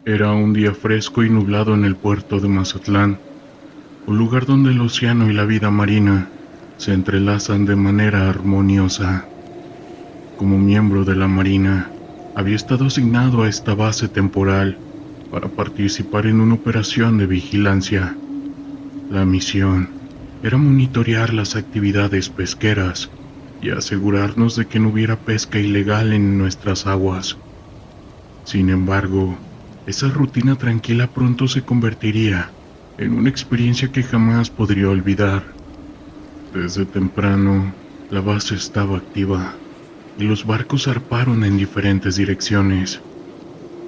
Era un día fresco y nublado en el puerto de Mazatlán, un lugar donde el océano y la vida marina se entrelazan de manera armoniosa. Como miembro de la Marina, había estado asignado a esta base temporal para participar en una operación de vigilancia. La misión era monitorear las actividades pesqueras y asegurarnos de que no hubiera pesca ilegal en nuestras aguas. Sin embargo, esa rutina tranquila pronto se convertiría en una experiencia que jamás podría olvidar. Desde temprano, la base estaba activa y los barcos zarparon en diferentes direcciones.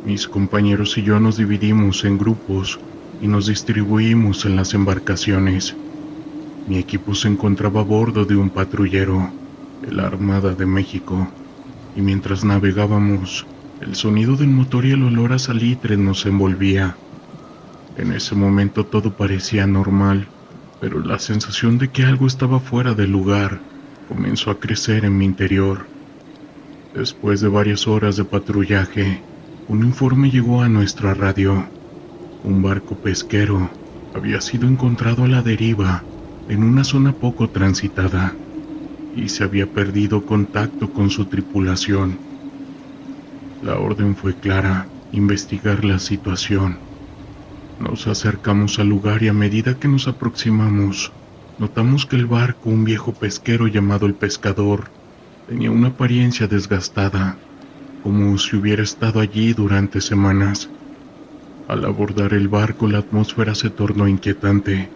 Mis compañeros y yo nos dividimos en grupos y nos distribuimos en las embarcaciones. Mi equipo se encontraba a bordo de un patrullero, de la Armada de México, y mientras navegábamos, el sonido del motor y el olor a salitre nos envolvía. En ese momento todo parecía normal, pero la sensación de que algo estaba fuera de lugar comenzó a crecer en mi interior. Después de varias horas de patrullaje, un informe llegó a nuestra radio. Un barco pesquero había sido encontrado a la deriva en una zona poco transitada y se había perdido contacto con su tripulación. La orden fue clara: investigar la situación. Nos acercamos al lugar y a medida que nos aproximamos, notamos que el barco, un viejo pesquero llamado El Pescador, tenía una apariencia desgastada, como si hubiera estado allí durante semanas. Al abordar el barco, la atmósfera se tornó inquietante.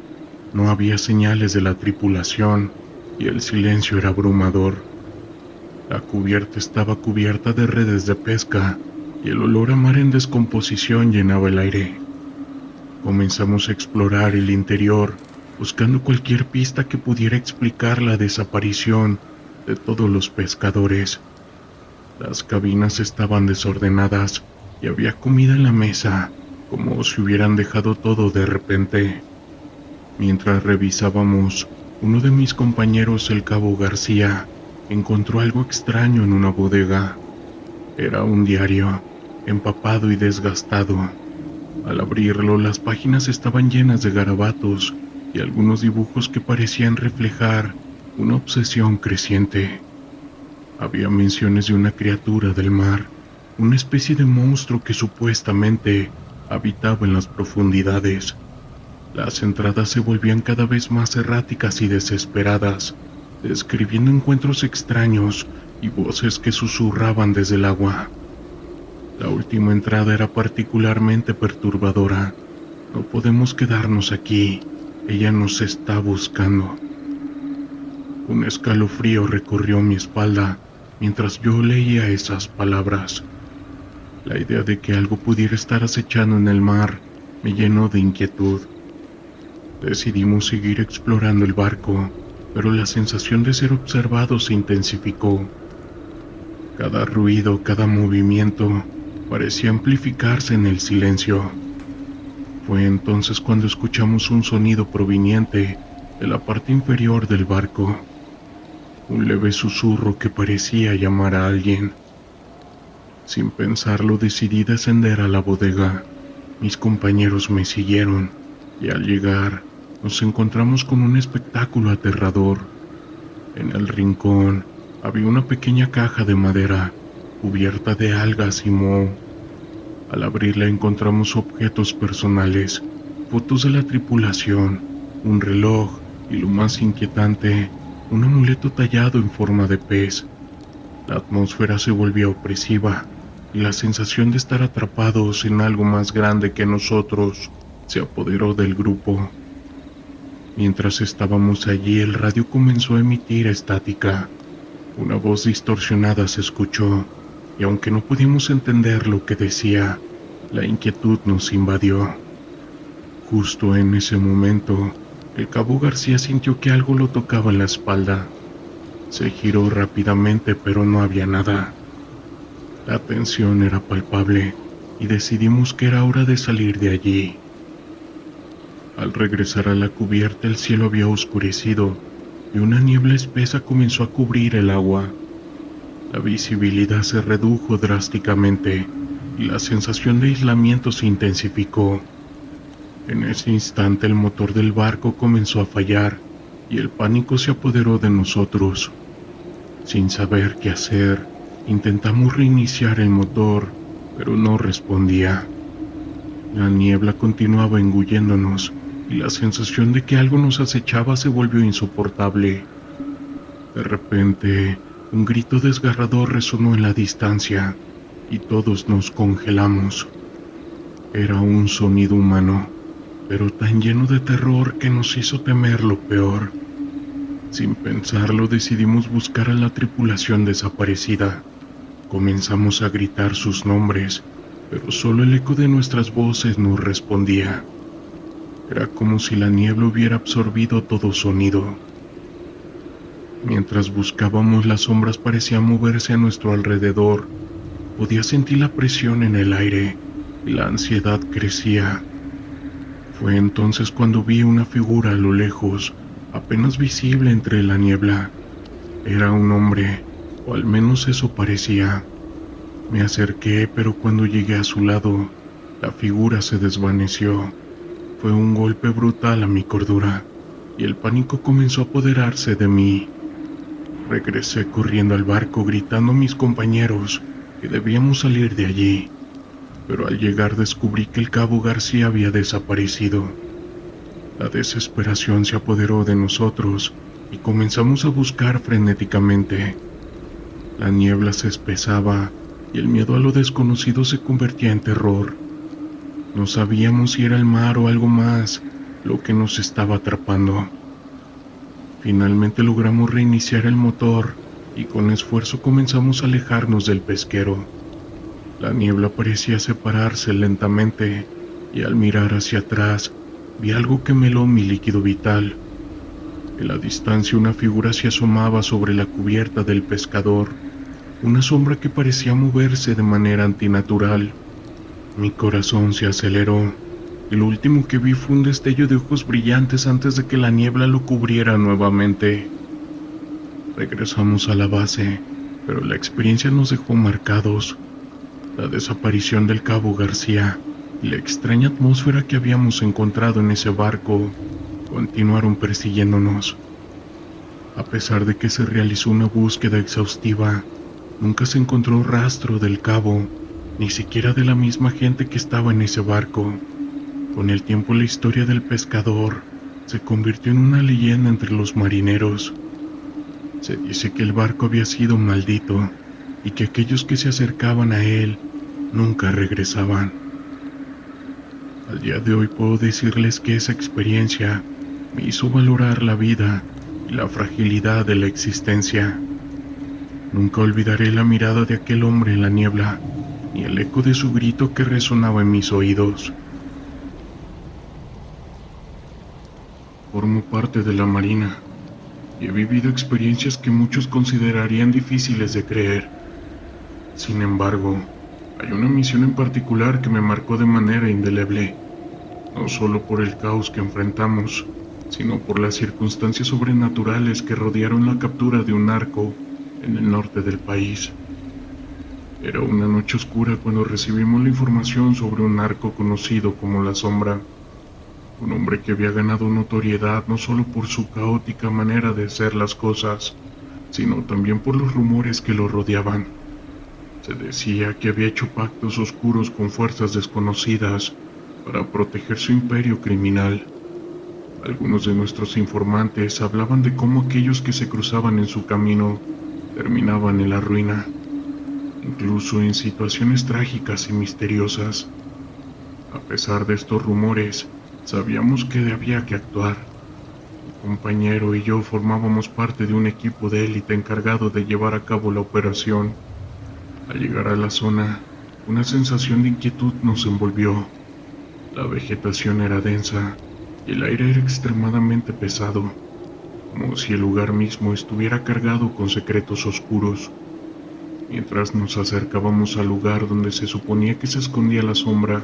No había señales de la tripulación y el silencio era abrumador. La cubierta estaba cubierta de redes de pesca y el olor a mar en descomposición llenaba el aire. Comenzamos a explorar el interior, buscando cualquier pista que pudiera explicar la desaparición de todos los pescadores. Las cabinas estaban desordenadas y había comida en la mesa, como si hubieran dejado todo de repente. Mientras revisábamos, uno de mis compañeros, el cabo García, encontró algo extraño en una bodega. Era un diario, empapado y desgastado. Al abrirlo, las páginas estaban llenas de garabatos y algunos dibujos que parecían reflejar una obsesión creciente. Había menciones de una criatura del mar, una especie de monstruo que supuestamente habitaba en las profundidades. Las entradas se volvían cada vez más erráticas y desesperadas, describiendo encuentros extraños y voces que susurraban desde el agua. La última entrada era particularmente perturbadora. No podemos quedarnos aquí, ella nos está buscando. Un escalofrío recorrió mi espalda mientras yo leía esas palabras. La idea de que algo pudiera estar acechando en el mar me llenó de inquietud. Decidimos seguir explorando el barco, pero la sensación de ser observado se intensificó. Cada ruido, cada movimiento parecía amplificarse en el silencio. Fue entonces cuando escuchamos un sonido proveniente de la parte inferior del barco. Un leve susurro que parecía llamar a alguien. Sin pensarlo, decidí descender a la bodega. Mis compañeros me siguieron, y al llegar, nos encontramos con un espectáculo aterrador. En el rincón había una pequeña caja de madera, cubierta de algas y moho. Al abrirla encontramos objetos personales, fotos de la tripulación, un reloj y, lo más inquietante, un amuleto tallado en forma de pez. La atmósfera se volvía opresiva y la sensación de estar atrapados en algo más grande que nosotros se apoderó del grupo. Mientras estábamos allí, el radio comenzó a emitir estática. Una voz distorsionada se escuchó, y aunque no podíamos entender lo que decía, la inquietud nos invadió. Justo en ese momento, el cabo García sintió que algo lo tocaba en la espalda. Se giró rápidamente, pero no había nada. La tensión era palpable y decidimos que era hora de salir de allí. Al regresar a la cubierta, el cielo había oscurecido y una niebla espesa comenzó a cubrir el agua. La visibilidad se redujo drásticamente y la sensación de aislamiento se intensificó. En ese instante el motor del barco comenzó a fallar y el pánico se apoderó de nosotros. Sin saber qué hacer, intentamos reiniciar el motor, pero no respondía. La niebla continuaba engulléndonos y la sensación de que algo nos acechaba se volvió insoportable. De repente, un grito desgarrador resonó en la distancia y todos nos congelamos. Era un sonido humano, pero tan lleno de terror que nos hizo temer lo peor. Sin pensarlo, decidimos buscar a la tripulación desaparecida. Comenzamos a gritar sus nombres, pero solo el eco de nuestras voces nos respondía. Era como si la niebla hubiera absorbido todo sonido. Mientras buscábamos, las sombras parecían moverse a nuestro alrededor. Podía sentir la presión en el aire y la ansiedad crecía. Fue entonces cuando vi una figura a lo lejos, apenas visible entre la niebla. Era un hombre, o al menos eso parecía. Me acerqué, pero cuando llegué a su lado, la figura se desvaneció. Fue un golpe brutal a mi cordura, y el pánico comenzó a apoderarse de mí. Regresé corriendo al barco gritando a mis compañeros que debíamos salir de allí, pero al llegar descubrí que el cabo García había desaparecido. La desesperación se apoderó de nosotros y comenzamos a buscar frenéticamente. La niebla se espesaba y el miedo a lo desconocido se convertía en terror. No sabíamos si era el mar o algo más lo que nos estaba atrapando. Finalmente logramos reiniciar el motor y con esfuerzo comenzamos a alejarnos del pesquero. La niebla parecía separarse lentamente y al mirar hacia atrás vi algo que me heló mi líquido vital. En la distancia una figura se asomaba sobre la cubierta del pescador, una sombra que parecía moverse de manera antinatural. Mi corazón se aceleró. Y lo último que vi fue un destello de ojos brillantes antes de que la niebla lo cubriera nuevamente. Regresamos a la base, pero la experiencia nos dejó marcados. La desaparición del cabo García y la extraña atmósfera que habíamos encontrado en ese barco continuaron persiguiéndonos. A pesar de que se realizó una búsqueda exhaustiva, nunca se encontró rastro del cabo, ni siquiera de la misma gente que estaba en ese barco. Con el tiempo la historia del pescador se convirtió en una leyenda entre los marineros. Se dice que el barco había sido maldito y que aquellos que se acercaban a él nunca regresaban. Al día de hoy puedo decirles que esa experiencia me hizo valorar la vida y la fragilidad de la existencia. Nunca olvidaré la mirada de aquel hombre en la niebla, ni el eco de su grito que resonaba en mis oídos. Formo parte de la Marina y he vivido experiencias que muchos considerarían difíciles de creer. Sin embargo, hay una misión en particular que me marcó de manera indeleble, no solo por el caos que enfrentamos, sino por las circunstancias sobrenaturales que rodearon la captura de un narco en el norte del país. Era una noche oscura cuando recibimos la información sobre un narco conocido como La Sombra. Un hombre que había ganado notoriedad no solo por su caótica manera de hacer las cosas, sino también por los rumores que lo rodeaban. Se decía que había hecho pactos oscuros con fuerzas desconocidas para proteger su imperio criminal. Algunos de nuestros informantes hablaban de cómo aquellos que se cruzaban en su camino terminaban en la ruina, incluso en situaciones trágicas y misteriosas. A pesar de estos rumores, sabíamos que había que actuar. Mi compañero y yo formábamos parte de un equipo de élite encargado de llevar a cabo la operación. Al llegar a la zona, una sensación de inquietud nos envolvió. La vegetación era densa y el aire era extremadamente pesado, como si el lugar mismo estuviera cargado con secretos oscuros. Mientras nos acercábamos al lugar donde se suponía que se escondía La Sombra,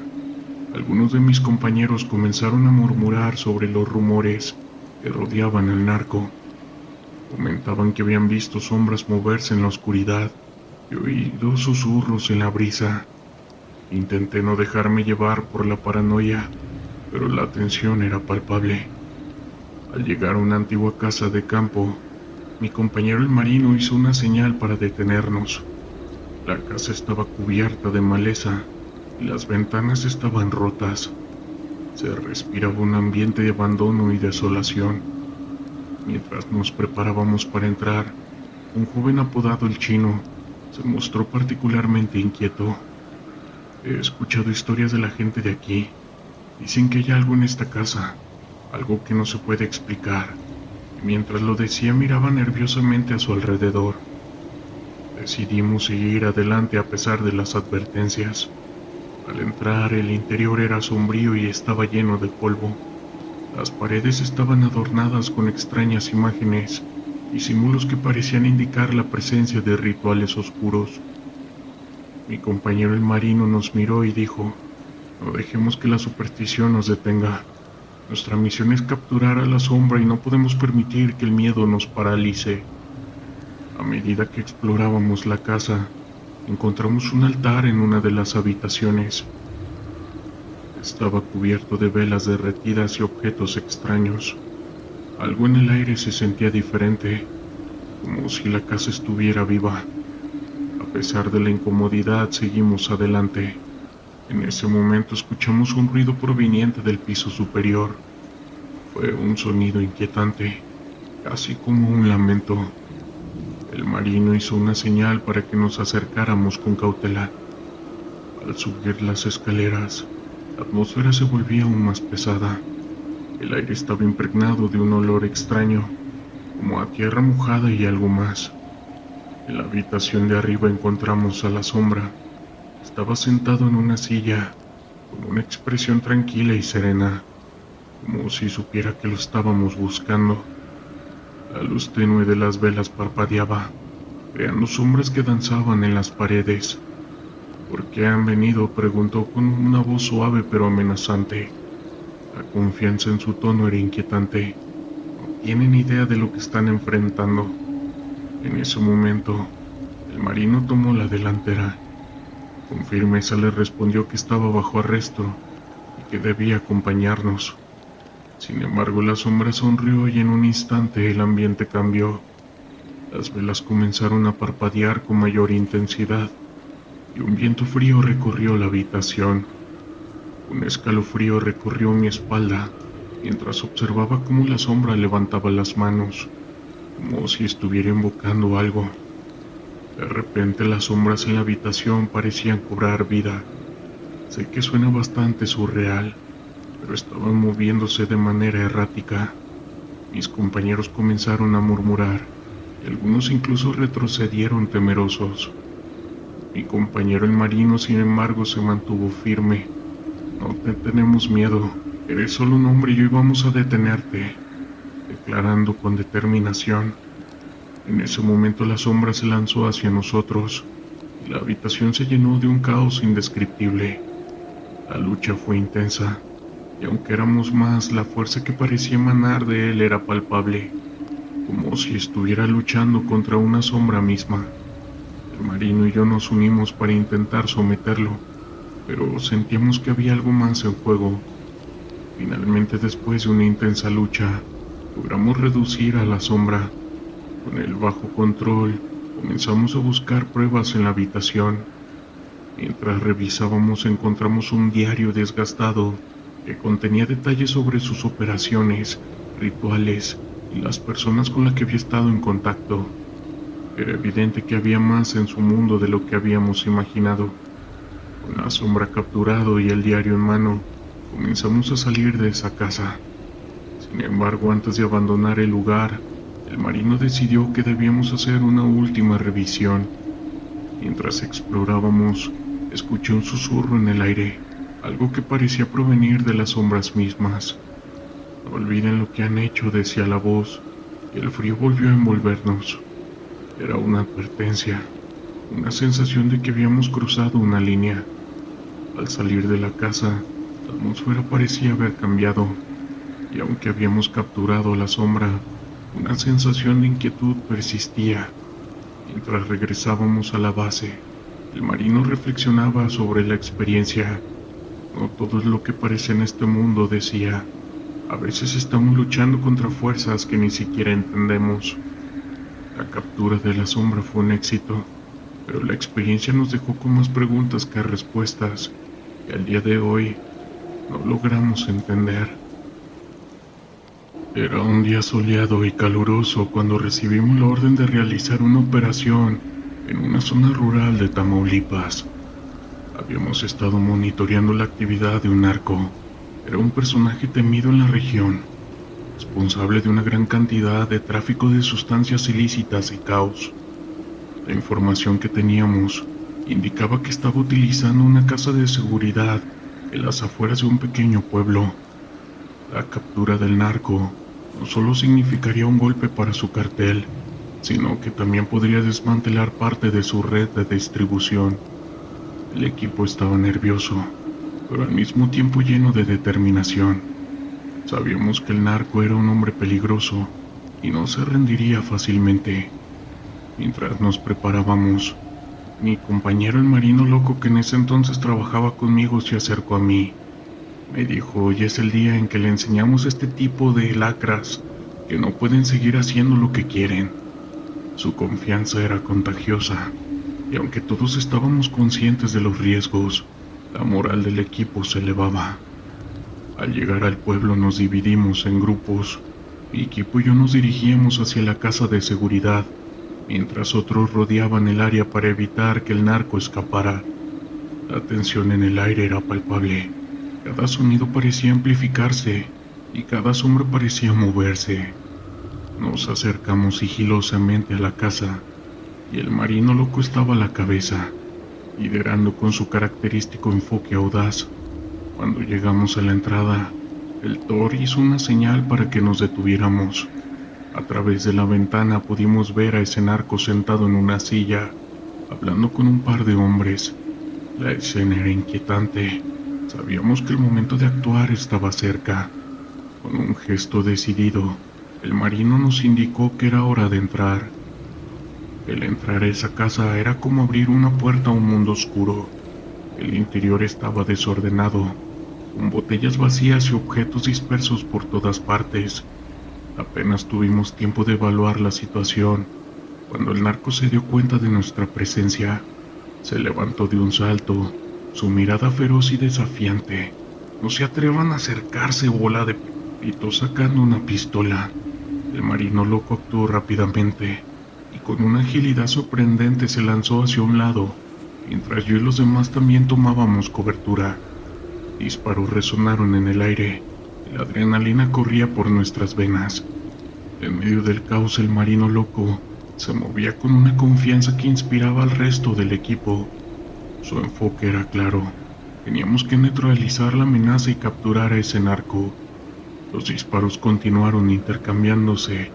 algunos de mis compañeros comenzaron a murmurar sobre los rumores que rodeaban al narco. Comentaban que habían visto sombras moverse en la oscuridad y oído susurros en la brisa. Intenté no dejarme llevar por la paranoia, pero la tensión era palpable. Al llegar a una antigua casa de campo, mi compañero el marino hizo una señal para detenernos. La casa estaba cubierta de maleza y las ventanas estaban rotas. Se respiraba un ambiente de abandono y desolación. Mientras nos preparábamos para entrar, un joven apodado el Chino se mostró particularmente inquieto. He escuchado historias de la gente de aquí. Dicen que hay algo en esta casa, algo que no se puede explicar. Y mientras lo decía miraba nerviosamente a su alrededor. Decidimos seguir adelante a pesar de las advertencias. Al entrar, el interior era sombrío y estaba lleno de polvo. Las paredes estaban adornadas con extrañas imágenes y símbolos que parecían indicar la presencia de rituales oscuros. Mi compañero el marino nos miró y dijo: no dejemos que la superstición nos detenga. Nuestra misión es capturar a la sombra y no podemos permitir que el miedo nos paralice. A medida que explorábamos la casa, encontramos un altar en una de las habitaciones. Estaba cubierto de velas derretidas y objetos extraños. Algo en el aire se sentía diferente, como si la casa estuviera viva. A pesar de la incomodidad, seguimos adelante. En ese momento escuchamos un ruido proveniente del piso superior. Fue un sonido inquietante, casi como un lamento. El marino hizo una señal para que nos acercáramos con cautela. Al subir las escaleras, la atmósfera se volvía aún más pesada. El aire estaba impregnado de un olor extraño, como a tierra mojada y algo más. En la habitación de arriba encontramos a la sombra. Estaba sentado en una silla, con una expresión tranquila y serena, como si supiera que lo estábamos buscando. La luz tenue de las velas parpadeaba, creando sombras que danzaban en las paredes. ¿Por qué han venido?, preguntó con una voz suave pero amenazante. La confianza en su tono era inquietante. No tienen idea de lo que están enfrentando. En ese momento, el marino tomó la delantera. Con firmeza le respondió que estaba bajo arresto y que debía acompañarnos. Sin embargo, la sombra sonrió y en un instante el ambiente cambió. Las velas comenzaron a parpadear con mayor intensidad y un viento frío recorrió la habitación. Un escalofrío recorrió mi espalda mientras observaba cómo la sombra levantaba las manos, como si estuviera invocando algo. De repente las sombras en la habitación parecían cobrar vida. Sé que suena bastante surreal, pero estaban moviéndose de manera errática. Mis compañeros comenzaron a murmurar, y algunos incluso retrocedieron temerosos. Mi compañero el marino, sin embargo, se mantuvo firme. No te tenemos miedo, eres solo un hombre y hoy vamos a detenerte, declarando con determinación. En ese momento la sombra se lanzó hacia nosotros, y la habitación se llenó de un caos indescriptible. La lucha fue intensa, y aunque éramos más, la fuerza que parecía emanar de él era palpable, como si estuviera luchando contra una sombra misma. El marino y yo nos unimos para intentar someterlo, pero sentíamos que había algo más en juego. Finalmente, después de una intensa lucha, logramos reducir a la sombra. Con el bajo control, comenzamos a buscar pruebas en la habitación. Mientras revisábamos, encontramos un diario desgastado que contenía detalles sobre sus operaciones, rituales y las personas con las que había estado en contacto. Era evidente que había más en su mundo de lo que habíamos imaginado. Con la sombra capturado y el diario en mano, comenzamos a salir de esa casa. Sin embargo, antes de abandonar el lugar, el marino decidió que debíamos hacer una última revisión. Mientras explorábamos, escuché un susurro en el aire, algo que parecía provenir de las sombras mismas. No olviden lo que han hecho, decía la voz, y el frío volvió a envolvernos. Era una advertencia, una sensación de que habíamos cruzado una línea. Al salir de la casa, la atmósfera parecía haber cambiado, y aunque habíamos capturado a la sombra, una sensación de inquietud persistía. Mientras regresábamos a la base, El marino reflexionaba sobre la experiencia. No todo es lo que parece en este mundo, decía. A veces estamos luchando contra fuerzas que ni siquiera entendemos. La captura de la sombra fue un éxito, pero la experiencia nos dejó con más preguntas que respuestas, y al día de hoy no logramos entender. Era un día soleado y caluroso cuando recibimos la orden de realizar una operación en una zona rural de Tamaulipas. Habíamos estado monitoreando la actividad de un narco. Era un personaje temido en la región, responsable de una gran cantidad de tráfico de sustancias ilícitas y caos. La información que teníamos indicaba que estaba utilizando una casa de seguridad en las afueras de un pequeño pueblo. La captura del narco no solo significaría un golpe para su cartel, sino que también podría desmantelar parte de su red de distribución. El equipo estaba nervioso, pero al mismo tiempo lleno de determinación. Sabíamos que el narco era un hombre peligroso y no se rendiría fácilmente. Mientras nos preparábamos, mi compañero el marino loco que en ese entonces trabajaba conmigo se acercó a mí. Me dijo: hoy es el día en que le enseñamos a este tipo de lacras que no pueden seguir haciendo lo que quieren. Su confianza era contagiosa, y aunque todos estábamos conscientes de los riesgos, la moral del equipo se elevaba. Al llegar al pueblo nos dividimos en grupos. Mi equipo y yo nos dirigíamos hacia la casa de seguridad, mientras otros rodeaban el área para evitar que el narco escapara. La tensión en el aire era palpable. Cada sonido parecía amplificarse y cada sombra parecía moverse. Nos acercamos sigilosamente a la casa y el marino loco estaba a la cabeza, liderando con su característico enfoque audaz. Cuando llegamos a la entrada, el Thor hizo una señal para que nos detuviéramos. A través de la ventana pudimos ver a ese narco sentado en una silla, hablando con un par de hombres. La escena era inquietante. Sabíamos que el momento de actuar estaba cerca. Con un gesto decidido, el marino nos indicó que era hora de entrar. El entrar a esa casa era como abrir una puerta a un mundo oscuro. El interior estaba desordenado, con botellas vacías y objetos dispersos por todas partes. Apenas tuvimos tiempo de evaluar la situación, cuando el narco se dio cuenta de nuestra presencia. Se levantó de un salto, su mirada feroz y desafiante. No se atrevan a acercarse, bola de gritó sacando una pistola. El marino loco actuó rápidamente y con una agilidad sorprendente se lanzó hacia un lado, mientras yo y los demás también tomábamos cobertura. Disparos resonaron en el aire y la adrenalina corría por nuestras venas. En medio del caos, el marino loco se movía con una confianza que inspiraba al resto del equipo. Su enfoque era claro. Teníamos que neutralizar la amenaza y capturar a ese narco. Los disparos continuaron intercambiándose.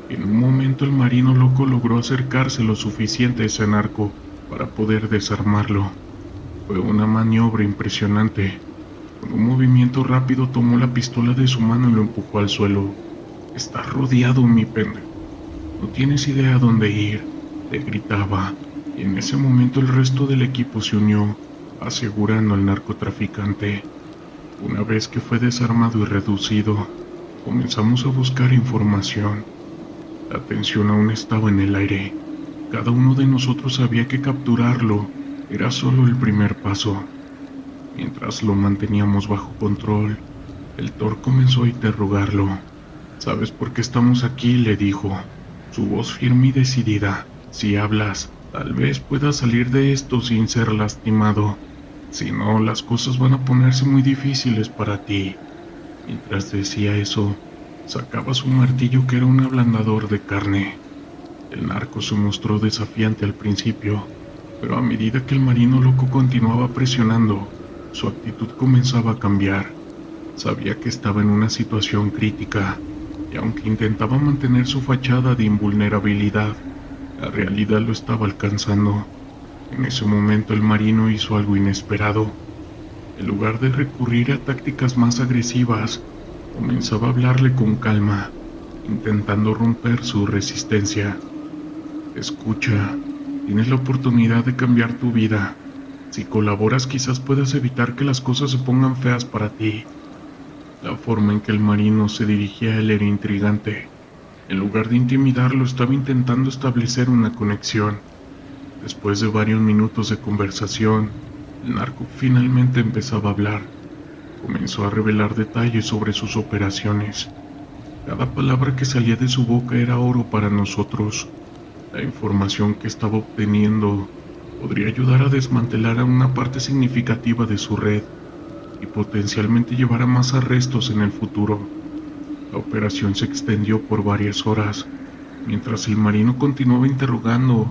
En un momento el marino loco logró acercarse lo suficiente a ese narco para poder desarmarlo. Fue una maniobra impresionante. Con un movimiento rápido tomó la pistola de su mano y lo empujó al suelo. «Estás rodeado, mi pendejo. No tienes idea a dónde ir», le gritaba. Y en ese momento el resto del equipo se unió, asegurando al narcotraficante. Una vez que fue desarmado y reducido, comenzamos a buscar información. La tensión aún estaba en el aire. Cada uno de nosotros sabía que capturarlo era solo el primer paso. Mientras lo manteníamos bajo control, el Thor comenzó a interrogarlo. «¿Sabes por qué estamos aquí?», le dijo, su voz firme y decidida. «Si hablas, tal vez puedas salir de esto sin ser lastimado. Si no, las cosas van a ponerse muy difíciles para ti». Mientras decía eso, sacaba su martillo, que era un ablandador de carne. El narco se mostró desafiante al principio, pero a medida que el marino loco continuaba presionando, su actitud comenzaba a cambiar. Sabía que estaba en una situación crítica, y aunque intentaba mantener su fachada de invulnerabilidad, la realidad lo estaba alcanzando. En ese momento el marino hizo algo inesperado. En lugar de recurrir a tácticas más agresivas, comenzaba a hablarle con calma, intentando romper su resistencia. «Escucha, Tienes la oportunidad de cambiar tu vida. Si colaboras, quizás puedas evitar que las cosas se pongan feas para ti. La forma en que el marino se dirigía a él era intrigante. En lugar de intimidarlo, estaba intentando establecer una conexión. Después de varios minutos de conversación, el narco finalmente empezaba a hablar. Comenzó a revelar detalles sobre sus operaciones. Cada palabra que salía de su boca era oro para nosotros. La información que estaba obteniendo podría ayudar a desmantelar a una parte significativa de su red y potencialmente llevar a más arrestos en el futuro. La operación se extendió por varias horas. Mientras el marino continuaba interrogando,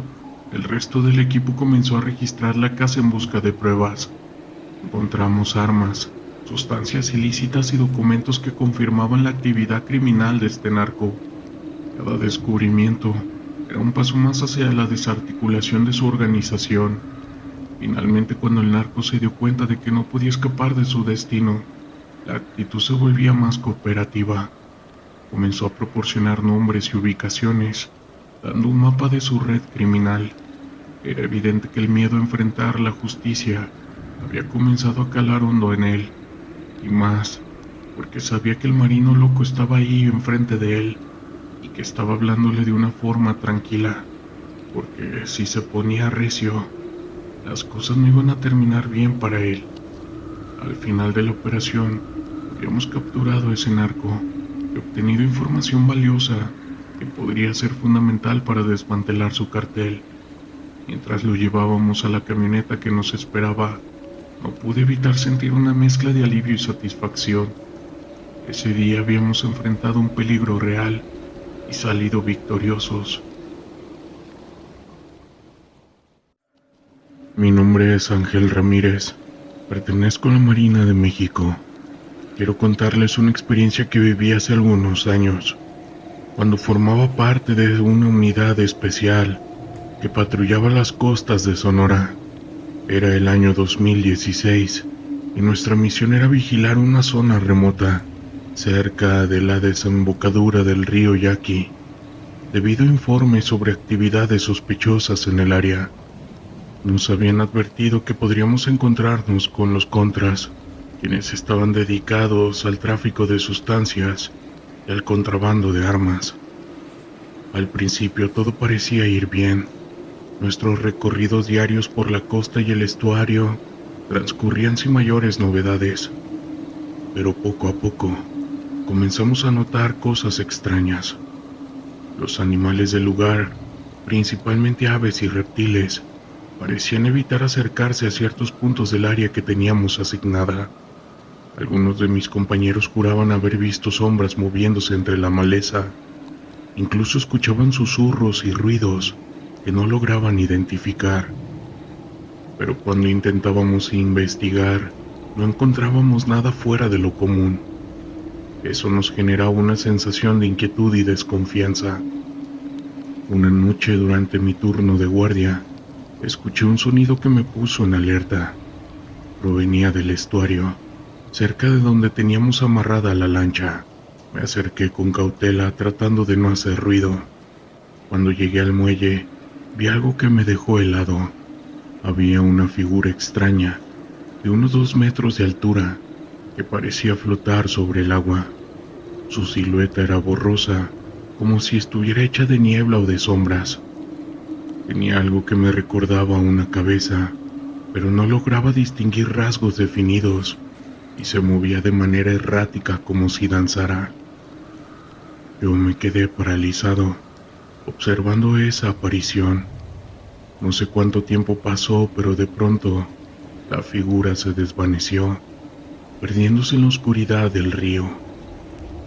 el resto del equipo comenzó a registrar la casa en busca de pruebas. Encontramos armas, sustancias ilícitas y documentos que confirmaban la actividad criminal de este narco. Cada descubrimiento era un paso más hacia la desarticulación de su organización. Finalmente, cuando el narco se dio cuenta de que no podía escapar de su destino, la actitud se volvía más cooperativa. Comenzó a proporcionar nombres y ubicaciones, dando un mapa de su red criminal. Era evidente que el miedo a enfrentar la justicia había comenzado a calar hondo en él, y más, porque sabía que el marino loco estaba ahí enfrente de él, y que estaba hablándole de una forma tranquila, porque si se ponía recio, las cosas no iban a terminar bien para él. Al final de la operación, habíamos capturado a ese narco y obtenido información valiosa que podría ser fundamental para desmantelar su cartel. Mientras lo llevábamos a la camioneta que nos esperaba, no pude evitar sentir una mezcla de alivio y satisfacción. Ese día habíamos enfrentado un peligro real y salido victoriosos. Mi nombre es Ángel Ramírez. Pertenezco a la Marina de México. Quiero contarles una experiencia que viví hace algunos años, cuando formaba parte de una unidad especial que patrullaba las costas de Sonora. Era el año 2016 y nuestra misión era vigilar una zona remota, cerca de la desembocadura del río Yaqui, debido a informes sobre actividades sospechosas en el área. Nos habían advertido que podríamos encontrarnos con los contras, quienes estaban dedicados al tráfico de sustancias y al contrabando de armas. Al principio todo parecía ir bien. Nuestros recorridos diarios por la costa y el estuario transcurrían sin mayores novedades, pero poco a poco comenzamos a notar cosas extrañas. Los animales del lugar, principalmente aves y reptiles, parecían evitar acercarse a ciertos puntos del área que teníamos asignada. Algunos de mis compañeros juraban haber visto sombras moviéndose entre la maleza. Incluso escuchaban susurros y ruidos que no lograban identificar. Pero cuando intentábamos investigar, no encontrábamos nada fuera de lo común. Eso nos generaba una sensación de inquietud y desconfianza. Una noche, durante mi turno de guardia, escuché un sonido que me puso en alerta. Provenía del estuario, cerca de donde teníamos amarrada la lancha. Me acerqué con cautela, tratando de no hacer ruido. Cuando llegué al muelle, vi algo que me dejó helado. Había una figura extraña, de unos 2 metros de altura, que parecía flotar sobre el agua. Su silueta era borrosa, como si estuviera hecha de niebla o de sombras. Tenía algo que me recordaba a una cabeza, pero no lograba distinguir rasgos definidos, y se movía de manera errática como si danzara. Yo me quedé paralizado, observando esa aparición. No sé cuánto tiempo pasó, pero de pronto la figura se desvaneció, perdiéndose en la oscuridad del río.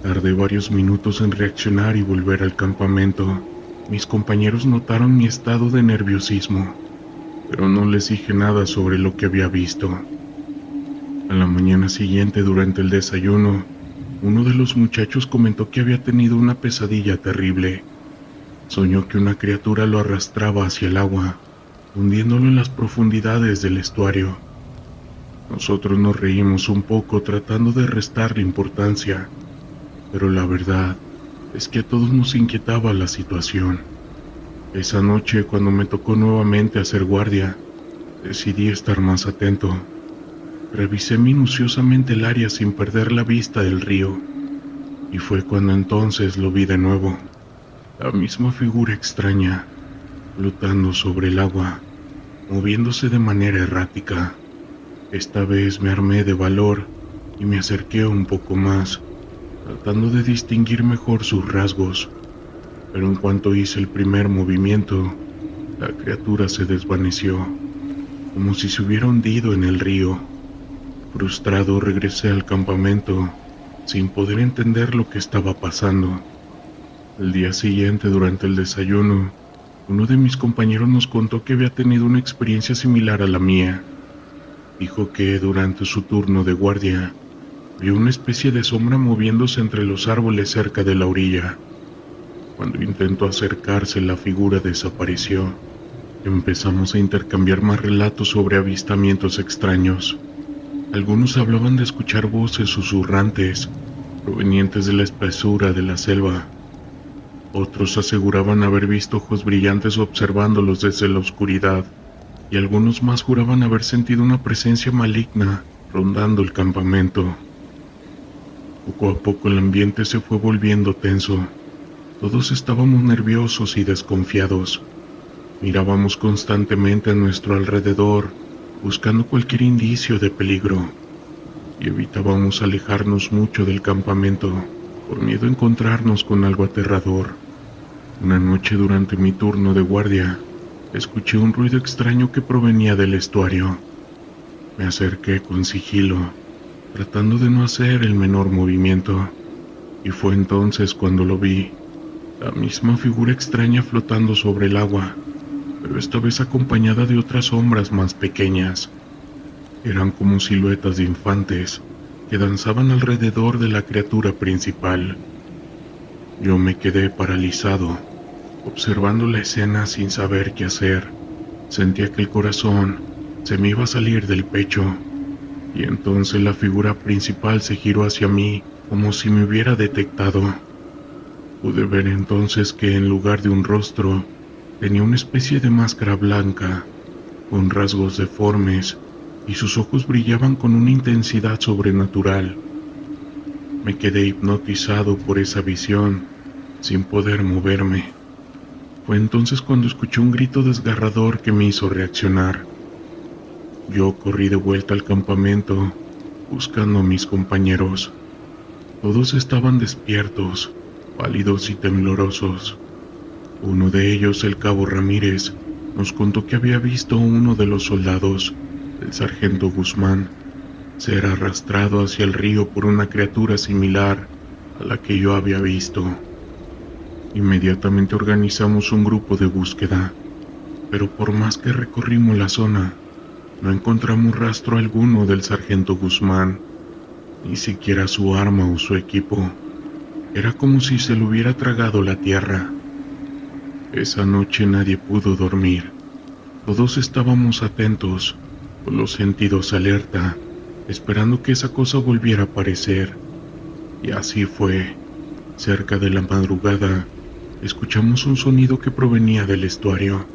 Tardé varios minutos en reaccionar y volver al campamento. Mis compañeros notaron mi estado de nerviosismo, pero no les dije nada sobre lo que había visto. A la mañana siguiente, durante el desayuno, uno de los muchachos comentó que había tenido una pesadilla terrible. Soñó que una criatura lo arrastraba hacia el agua, hundiéndolo en las profundidades del estuario. Nosotros nos reímos un poco tratando de restarle importancia, pero la verdad es que a todos nos inquietaba la situación. Esa noche, cuando me tocó nuevamente hacer guardia, decidí estar más atento. Revisé minuciosamente el área sin perder la vista del río, y fue cuando entonces lo vi de nuevo. La misma figura extraña, flotando sobre el agua, moviéndose de manera errática. Esta vez me armé de valor y me acerqué un poco más, tratando de distinguir mejor sus rasgos. Pero en cuanto hice el primer movimiento, la criatura se desvaneció, como si se hubiera hundido en el río. Frustrado regresé al campamento, sin poder entender lo que estaba pasando. El día siguiente, durante el desayuno, uno de mis compañeros nos contó que había tenido una experiencia similar a la mía. Dijo que durante su turno de guardia, vio una especie de sombra moviéndose entre los árboles cerca de la orilla. Cuando intentó acercarse, la figura desapareció. Empezamos a intercambiar más relatos sobre avistamientos extraños. Algunos hablaban de escuchar voces susurrantes, provenientes de la espesura de la selva. Otros aseguraban haber visto ojos brillantes observándolos desde la oscuridad, y algunos más juraban haber sentido una presencia maligna rondando el campamento. Poco a poco el ambiente se fue volviendo tenso. Todos estábamos nerviosos y desconfiados. Mirábamos constantemente a nuestro alrededor, buscando cualquier indicio de peligro, y evitábamos alejarnos mucho del campamento, por miedo a encontrarnos con algo aterrador. Una noche durante mi turno de guardia, escuché un ruido extraño que provenía del estuario. Me acerqué con sigilo, tratando de no hacer el menor movimiento, y fue entonces cuando lo vi, la misma figura extraña flotando sobre el agua, pero esta vez acompañada de otras sombras más pequeñas. Eran como siluetas de infantes que danzaban alrededor de la criatura principal. Yo me quedé paralizado, observando la escena sin saber qué hacer. Sentía que el corazón se me iba a salir del pecho, y entonces la figura principal se giró hacia mí como si me hubiera detectado. Pude ver entonces que en lugar de un rostro, tenía una especie de máscara blanca, con rasgos deformes, y sus ojos brillaban con una intensidad sobrenatural. Me quedé hipnotizado por esa visión, sin poder moverme. Fue entonces cuando escuché un grito desgarrador que me hizo reaccionar. Yo corrí de vuelta al campamento, buscando a mis compañeros. Todos estaban despiertos, pálidos y temblorosos. Uno de ellos, el cabo Ramírez, nos contó que había visto a uno de los soldados, el sargento Guzmán, ser arrastrado hacia el río por una criatura similar a la que yo había visto. Inmediatamente organizamos un grupo de búsqueda, pero por más que recorrimos la zona, no encontramos rastro alguno del sargento Guzmán, ni siquiera su arma o su equipo. Era como si se lo hubiera tragado la tierra. Esa noche nadie pudo dormir. Todos estábamos atentos, con los sentidos alerta, esperando que esa cosa volviera a aparecer. Y así fue. Cerca de la madrugada, escuchamos un sonido que provenía del estuario.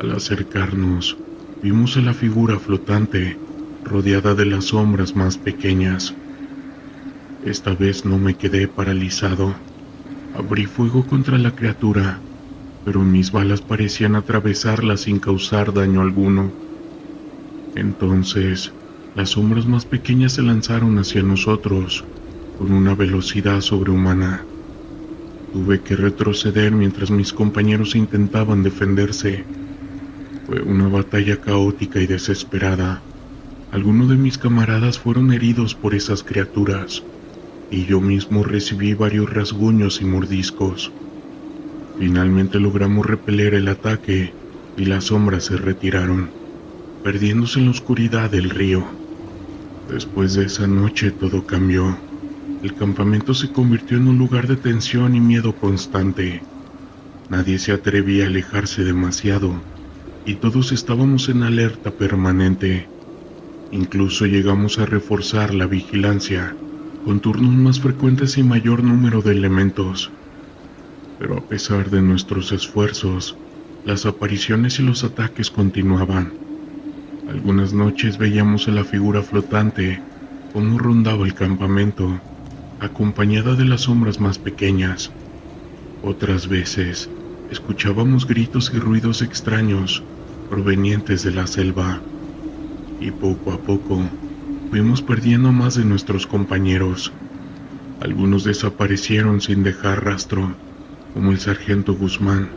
Al acercarnos, vimos a la figura flotante, rodeada de las sombras más pequeñas. Esta vez no me quedé paralizado. Abrí fuego contra la criatura, pero mis balas parecían atravesarla sin causar daño alguno. Entonces, las sombras más pequeñas se lanzaron hacia nosotros, con una velocidad sobrehumana. Tuve que retroceder mientras mis compañeros intentaban defenderse. Fue una batalla caótica y desesperada. Algunos de mis camaradas fueron heridos por esas criaturas, y yo mismo recibí varios rasguños y mordiscos. Finalmente logramos repeler el ataque y las sombras se retiraron, perdiéndose en la oscuridad del río. Después de esa noche todo cambió. El campamento se convirtió en un lugar de tensión y miedo constante. Nadie se atrevía a alejarse demasiado, y todos estábamos en alerta permanente. Incluso llegamos a reforzar la vigilancia, con turnos más frecuentes y mayor número de elementos. Pero a pesar de nuestros esfuerzos, las apariciones y los ataques continuaban. Algunas noches veíamos a la figura flotante cómo rondaba el campamento, acompañada de las sombras más pequeñas. Otras veces, escuchábamos gritos y ruidos extraños provenientes de la selva, y poco a poco fuimos perdiendo a más de nuestros compañeros. Algunos desaparecieron sin dejar rastro, como el sargento Guzmán.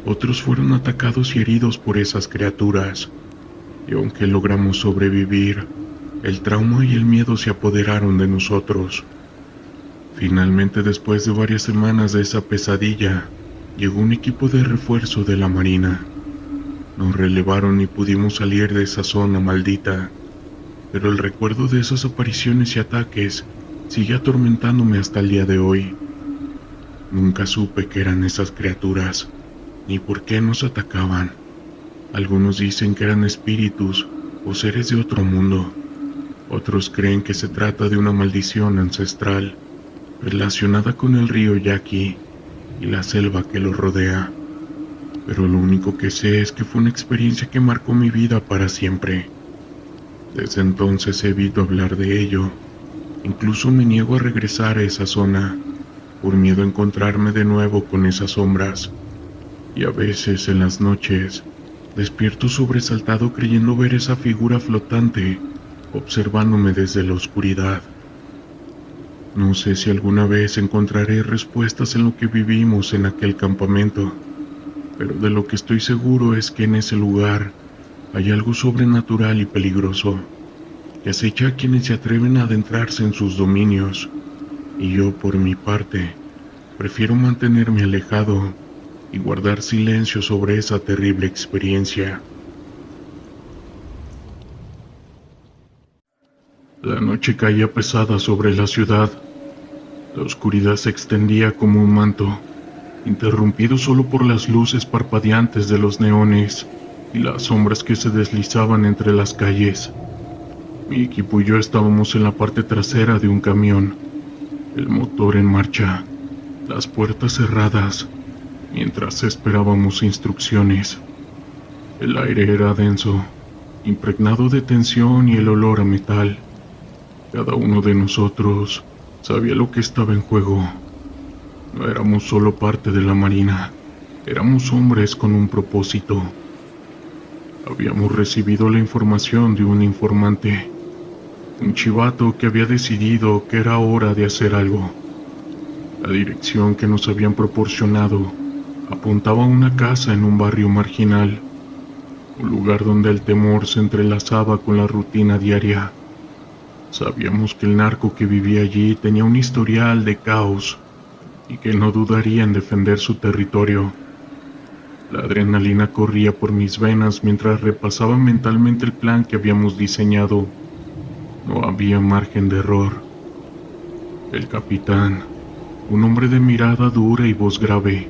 Otros fueron atacados y heridos por esas criaturas, y aunque logramos sobrevivir, el trauma y el miedo se apoderaron de nosotros. Finalmente, después de varias semanas de esa pesadilla, llegó un equipo de refuerzo de la Marina. Nos relevaron y pudimos salir de esa zona maldita, pero el recuerdo de esas apariciones y ataques sigue atormentándome hasta el día de hoy. Nunca supe qué eran esas criaturas, ni por qué nos atacaban. Algunos dicen que eran espíritus o seres de otro mundo. Otros creen que se trata de una maldición ancestral relacionada con el río Yaqui y la selva que lo rodea. Pero lo único que sé es que fue una experiencia que marcó mi vida para siempre. Desde entonces evito hablar de ello. Incluso me niego a regresar a esa zona, por miedo a encontrarme de nuevo con esas sombras. Y a veces en las noches, despierto sobresaltado creyendo ver esa figura flotante, observándome desde la oscuridad. No sé si alguna vez encontraré respuestas en lo que vivimos en aquel campamento, pero de lo que estoy seguro es que en ese lugar hay algo sobrenatural y peligroso, que acecha a quienes se atreven a adentrarse en sus dominios, y yo, por mi parte, prefiero mantenerme alejado y guardar silencio sobre esa terrible experiencia. La noche caía pesada sobre la ciudad. La oscuridad se extendía como un manto, interrumpido solo por las luces parpadeantes de los neones y las sombras que se deslizaban entre las calles. Mi equipo y yo estábamos en la parte trasera de un camión, el motor en marcha, las puertas cerradas, mientras esperábamos instrucciones. El aire era denso, impregnado de tensión y el olor a metal. Cada uno de nosotros sabía lo que estaba en juego. No éramos solo parte de la Marina, éramos hombres con un propósito. Habíamos recibido la información de un informante, un chivato que había decidido que era hora de hacer algo. La dirección que nos habían proporcionado apuntaba a una casa en un barrio marginal, un lugar donde el temor se entrelazaba con la rutina diaria. Sabíamos que el narco que vivía allí tenía un historial de caos y que no dudaría en defender su territorio. La adrenalina corría por mis venas mientras repasaba mentalmente el plan que habíamos diseñado. No había margen de error. El capitán, un hombre de mirada dura y voz grave,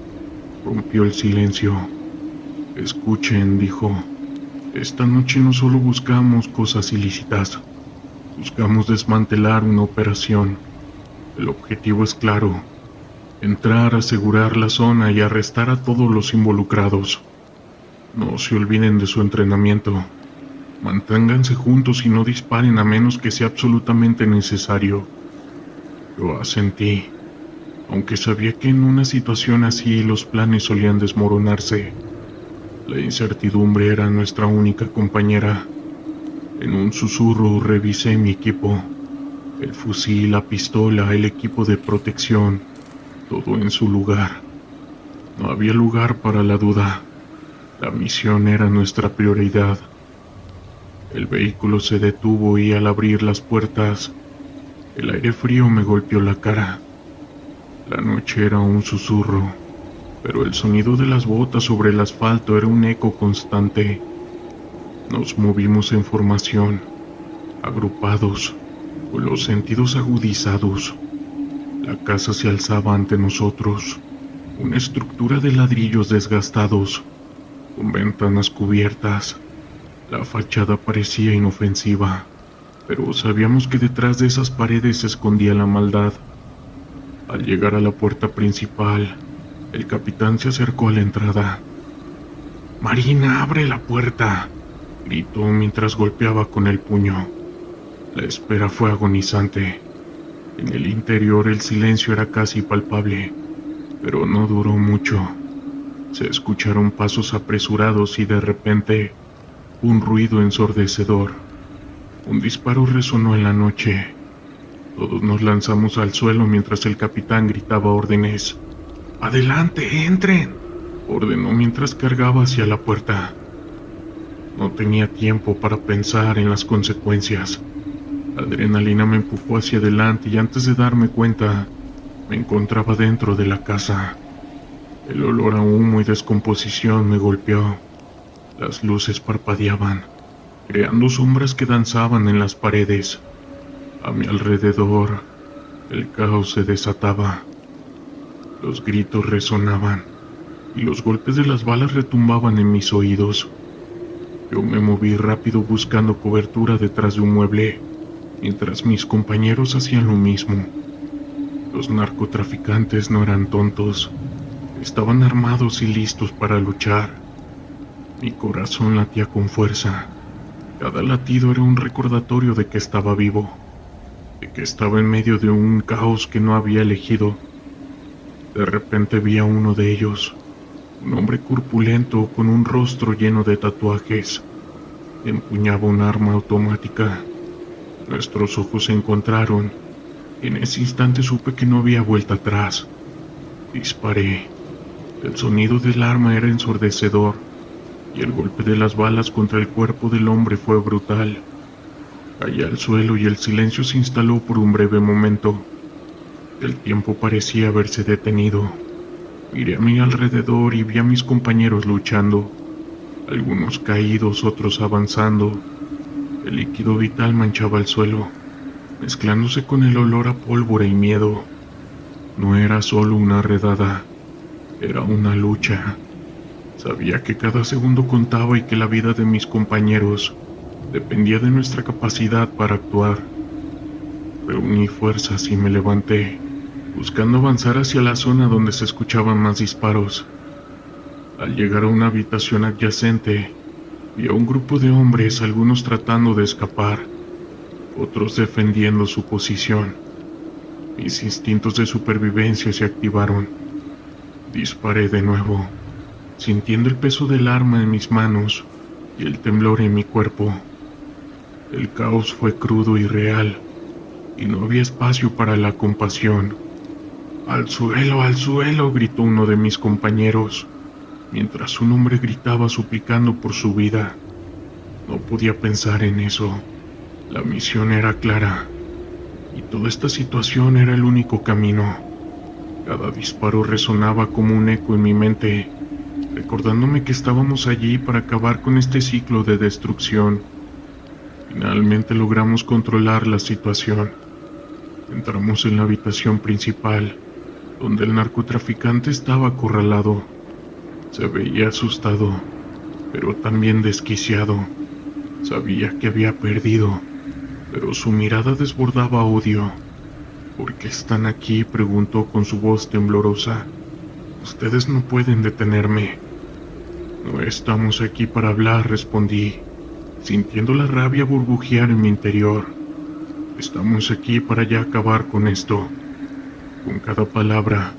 rompió el silencio. «Escuchen», dijo, «esta noche no solo buscamos cosas ilícitas, buscamos desmantelar una operación. El objetivo es claro: entrar, asegurar la zona y arrestar a todos los involucrados. No se olviden de su entrenamiento. Manténganse juntos y no disparen a menos que sea absolutamente necesario». Lo asentí, aunque sabía que en una situación así los planes solían desmoronarse. La incertidumbre era nuestra única compañera. En un susurro revisé mi equipo: el fusil, la pistola, el equipo de protección, todo en su lugar. No había lugar para la duda. La misión era nuestra prioridad. El vehículo se detuvo y al abrir las puertas, el aire frío me golpeó la cara. La noche era un susurro, pero el sonido de las botas sobre el asfalto era un eco constante. Nos movimos en formación, agrupados, con los sentidos agudizados. La casa se alzaba ante nosotros, una estructura de ladrillos desgastados, con ventanas cubiertas. La fachada parecía inofensiva, pero sabíamos que detrás de esas paredes se escondía la maldad. Al llegar a la puerta principal, El capitán se acercó a la entrada. «Marina, abre la puerta», gritó mientras golpeaba con el puño. La espera fue agonizante. En el interior el silencio era casi palpable, pero no duró mucho. Se escucharon pasos apresurados y de repente un ruido ensordecedor. Un disparo resonó en la noche. Todos nos lanzamos al suelo mientras el capitán gritaba órdenes. «¡Adelante, entren!», ordenó mientras cargaba hacia la puerta. No tenía tiempo para pensar en las consecuencias. La adrenalina me empujó hacia adelante y antes de darme cuenta, me encontraba dentro de la casa. El olor a humo y descomposición me golpeó. Las luces parpadeaban, creando sombras que danzaban en las paredes. A mi alrededor, el caos se desataba. Los gritos resonaban y los golpes de las balas retumbaban en mis oídos. Yo me moví rápido buscando cobertura detrás de un mueble, mientras mis compañeros hacían lo mismo. Los narcotraficantes no eran tontos. Estaban armados y listos para luchar. Mi corazón latía con fuerza. Cada latido era un recordatorio de que estaba vivo, de que estaba en medio de un caos que no había elegido. De repente vi a uno de ellos, un hombre corpulento con un rostro lleno de tatuajes. Empuñaba un arma automática. Nuestros ojos se encontraron y en ese instante supe que no había vuelta atrás. Disparé. El sonido del arma era ensordecedor y el golpe de las balas contra el cuerpo del hombre fue brutal. Caí al suelo y el silencio se instaló por un breve momento. El tiempo parecía haberse detenido. Miré a mi alrededor y vi a mis compañeros luchando, algunos caídos, otros avanzando. El líquido vital manchaba el suelo, mezclándose con el olor a pólvora y miedo. No era solo una redada, era una lucha. Sabía que cada segundo contaba y que la vida de mis compañeros dependía de nuestra capacidad para actuar. Reuní fuerzas y me levanté, buscando avanzar hacia la zona donde se escuchaban más disparos. Al llegar a una habitación adyacente, vi a un grupo de hombres, algunos tratando de escapar, otros defendiendo su posición. Mis instintos de supervivencia se activaron. Disparé de nuevo, sintiendo el peso del arma en mis manos y el temblor en mi cuerpo. El caos fue crudo y real, y no había espacio para la compasión. «¡Al suelo!», gritó uno de mis compañeros, mientras un hombre gritaba suplicando por su vida. No podía pensar en eso. La misión era clara, y toda esta situación era el único camino. Cada disparo resonaba como un eco en mi mente, recordándome que estábamos allí para acabar con este ciclo de destrucción. Finalmente logramos controlar la situación. Entramos en la habitación principal, donde el narcotraficante estaba acorralado. Se veía asustado, pero también desquiciado. Sabía que había perdido, pero su mirada desbordaba odio. «¿Por qué están aquí?», preguntó con su voz temblorosa. «Ustedes no pueden detenerme». «No estamos aquí para hablar», respondí, sintiendo la rabia burbujear en mi interior. «Estamos aquí para ya acabar con esto». Con cada palabra,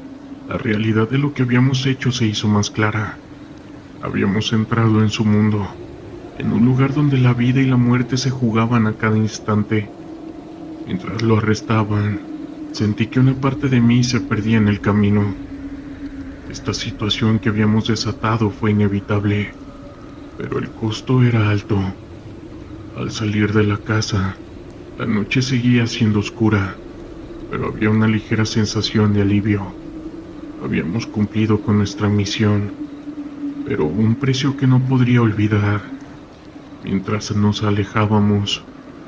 la realidad de lo que habíamos hecho se hizo más clara. Habíamos entrado en su mundo, en un lugar donde la vida y la muerte se jugaban a cada instante. Mientras lo arrestaban, sentí que una parte de mí se perdía en el camino. Esta situación que habíamos desatado fue inevitable, pero el costo era alto. Al salir de la casa, la noche seguía siendo oscura, pero había una ligera sensación de alivio. Habíamos cumplido con nuestra misión, pero un precio que no podría olvidar. Mientras nos alejábamos,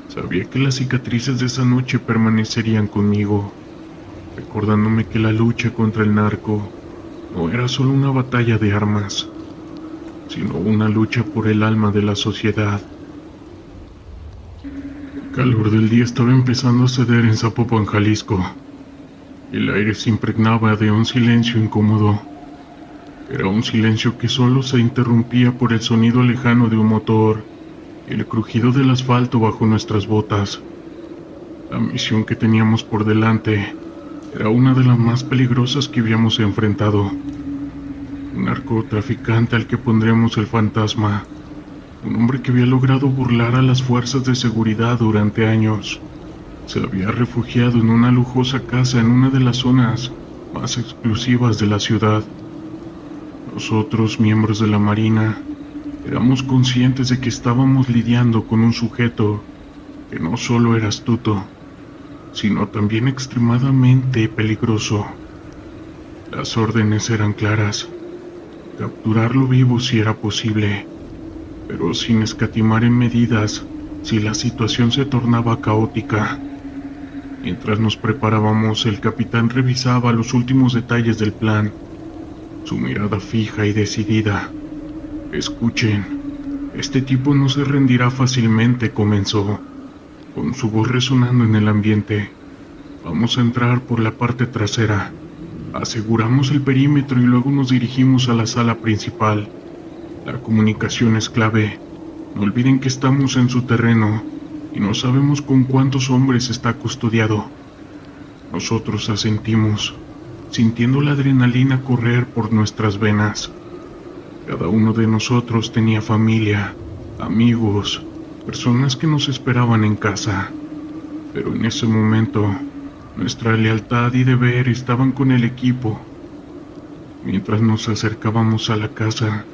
sabía que las cicatrices de esa noche permanecerían conmigo, recordándome que la lucha contra el narco no era solo una batalla de armas, sino una lucha por el alma de la sociedad. El calor del día estaba empezando a ceder en Zapopan, Jalisco. El aire se impregnaba de un silencio incómodo, Era un silencio que solo se interrumpía por el sonido lejano de un motor y el crujido del asfalto bajo nuestras botas. La misión que teníamos por delante era una de las más peligrosas que habíamos enfrentado. Un narcotraficante al que pondremos el fantasma. Un hombre que había logrado burlar a las fuerzas de seguridad durante años. Se había refugiado en una lujosa casa en una de las zonas más exclusivas de la ciudad. Nosotros, miembros de la Marina, éramos conscientes de que estábamos lidiando con un sujeto que no solo era astuto, sino también extremadamente peligroso. Las órdenes eran claras: capturarlo vivo si era posible, pero sin escatimar en medidas si la situación se tornaba caótica. Mientras nos preparábamos, el capitán revisaba los últimos detalles del plan, su mirada fija y decidida. «Escuchen, este tipo no se rendirá fácilmente», comenzó, con su voz resonando en el ambiente. «Vamos a entrar por la parte trasera. Aseguramos el perímetro y luego nos dirigimos a la sala principal. La comunicación es clave. No olviden que estamos en su terreno y no sabemos con cuántos hombres está custodiado». Nosotros asentimos, sintiendo la adrenalina correr por nuestras venas. Cada uno de nosotros tenía familia, amigos, personas que nos esperaban en casa. Pero en ese momento, nuestra lealtad y deber estaban con el equipo. Mientras nos acercábamos a la casa,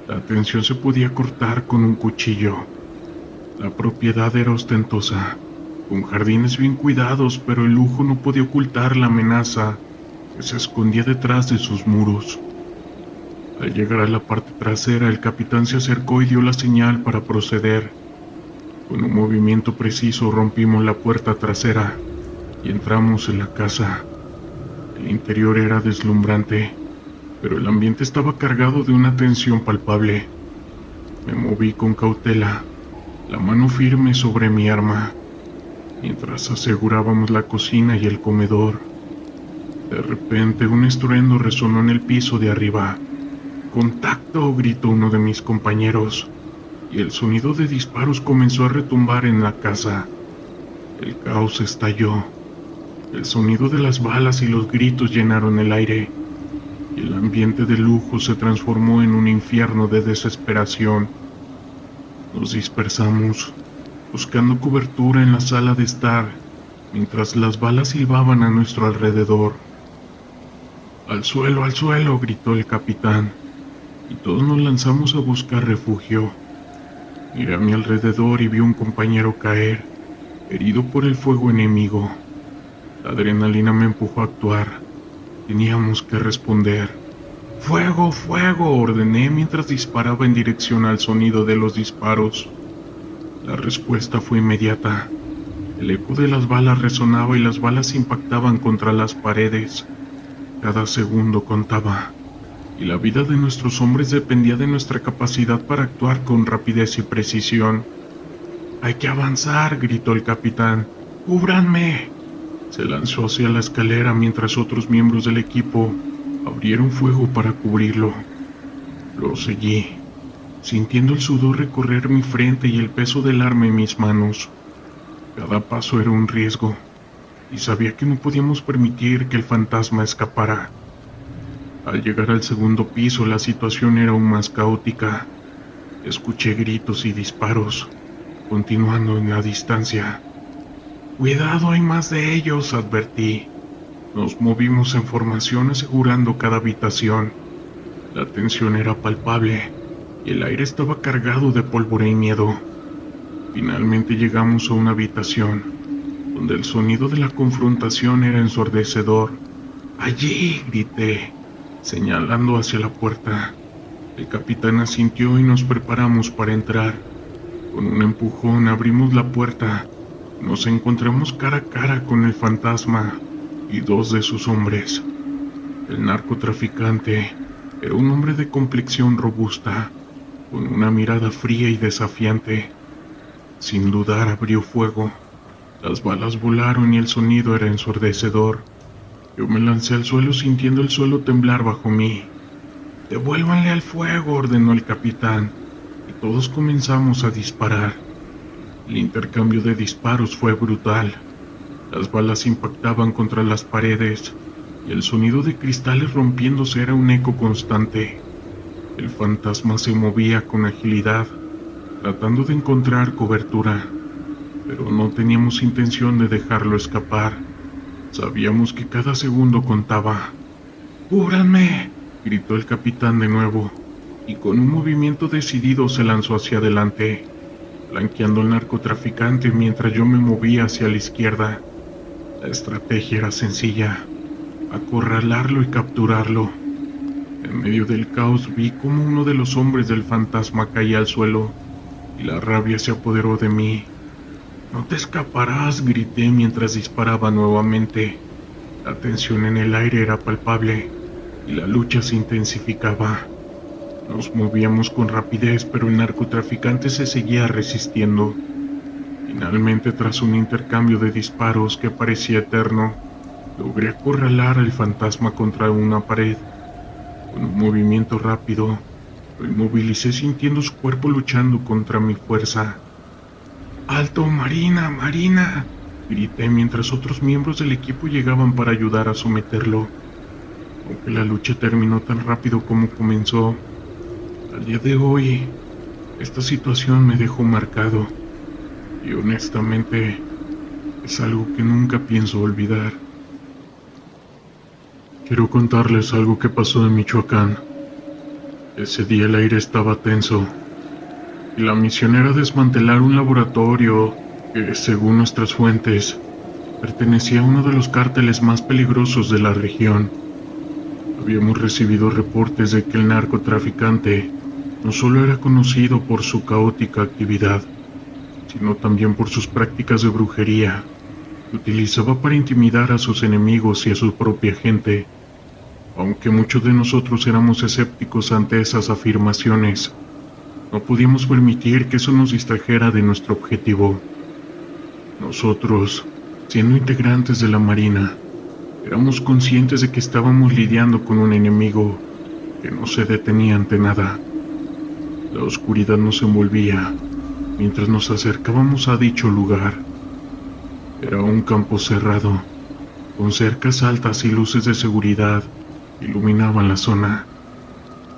la tensión se podía cortar con un cuchillo. La propiedad era ostentosa, con jardines bien cuidados, pero el lujo no podía ocultar la amenaza que se escondía detrás de sus muros. Al llegar a la parte trasera, el capitán se acercó y dio la señal para proceder. Con un movimiento preciso rompimos la puerta trasera y entramos en la casa. El interior era deslumbrante, pero el ambiente estaba cargado de una tensión palpable. Me moví con cautela, la mano firme sobre mi arma, mientras asegurábamos la cocina y el comedor. De repente, un estruendo resonó en el piso de arriba. «¡Contacto!», gritó uno de mis compañeros, y el sonido de disparos comenzó a retumbar en la casa. El caos estalló. El sonido de las balas y los gritos llenaron el aire, y el ambiente de lujo se transformó en un infierno de desesperación. Nos dispersamos, buscando cobertura en la sala de estar, mientras las balas silbaban a nuestro alrededor. «¡Al suelo!», gritó el capitán, y todos nos lanzamos a buscar refugio. Miré a mi alrededor y vi a un compañero caer, herido por el fuego enemigo. La adrenalina me empujó a actuar. Teníamos que responder. «¡Fuego, fuego!», ordené mientras disparaba en dirección al sonido de los disparos. La respuesta fue inmediata. El eco de las balas resonaba y las balas impactaban contra las paredes. Cada segundo contaba, y la vida de nuestros hombres dependía de nuestra capacidad para actuar con rapidez y precisión. «¡Hay que avanzar!», gritó el capitán. «¡Cúbranme!». Se lanzó hacia la escalera mientras otros miembros del equipo abrieron fuego para cubrirlo. Lo seguí, sintiendo el sudor recorrer mi frente y el peso del arma en mis manos. Cada paso era un riesgo, y sabía que no podíamos permitir que el fantasma escapara. Al llegar al segundo piso, la situación era aún más caótica. Escuché gritos y disparos, continuando en la distancia. «¡Cuidado, hay más de ellos!», advertí. Nos movimos en formación asegurando cada habitación. La tensión era palpable y el aire estaba cargado de pólvora y miedo. Finalmente llegamos a una habitación donde el sonido de la confrontación era ensordecedor. «¡Allí!», grité, señalando hacia la puerta. El capitán asintió y nos preparamos para entrar. Con un empujón abrimos la puerta. Nos encontramos cara a cara con el fantasma y dos de sus hombres. El narcotraficante era un hombre de complexión robusta, con una mirada fría y desafiante. Sin dudar abrió fuego. Las balas volaron y el sonido era ensordecedor. Yo me lancé al suelo sintiendo el suelo temblar bajo mí. «Devuélvanle al fuego», ordenó el capitán, y todos comenzamos a disparar. El intercambio de disparos fue brutal. Las balas impactaban contra las paredes, y el sonido de cristales rompiéndose era un eco constante. El fantasma se movía con agilidad, tratando de encontrar cobertura, pero no teníamos intención de dejarlo escapar. Sabíamos que cada segundo contaba. «¡Cúbranme!», gritó el capitán de nuevo, y con un movimiento decidido se lanzó hacia adelante, flanqueando al narcotraficante mientras yo me movía hacia la izquierda. La estrategia era sencilla: acorralarlo y capturarlo. En medio del caos vi cómo uno de los hombres del fantasma caía al suelo, y la rabia se apoderó de mí. «¡No te escaparás!», grité mientras disparaba nuevamente. La tensión en el aire era palpable, y la lucha se intensificaba. Nos movíamos con rapidez, pero el narcotraficante se seguía resistiendo. Finalmente, tras un intercambio de disparos que parecía eterno, logré acorralar al fantasma contra una pared. Con un movimiento rápido, lo inmovilicé sintiendo su cuerpo luchando contra mi fuerza. «¡Alto, Marina! ¡Marina!», grité mientras otros miembros del equipo llegaban para ayudar a someterlo. Aunque la lucha terminó tan rápido como comenzó, al día de hoy, esta situación me dejó marcado, y honestamente, es algo que nunca pienso olvidar. Quiero contarles algo que pasó en Michoacán. Ese día el aire estaba tenso, y la misión era desmantelar un laboratorio que, según nuestras fuentes, pertenecía a uno de los cárteles más peligrosos de la región. Habíamos recibido reportes de que el narcotraficante no solo era conocido por su caótica actividad, sino también por sus prácticas de brujería, que utilizaba para intimidar a sus enemigos y a su propia gente. Aunque muchos de nosotros éramos escépticos ante esas afirmaciones, no podíamos permitir que eso nos distrajera de nuestro objetivo. Nosotros, siendo integrantes de la Marina, éramos conscientes de que estábamos lidiando con un enemigo que no se detenía ante nada. La oscuridad nos envolvía mientras nos acercábamos a dicho lugar. Era un campo cerrado, con cercas altas y luces de seguridad que iluminaban la zona.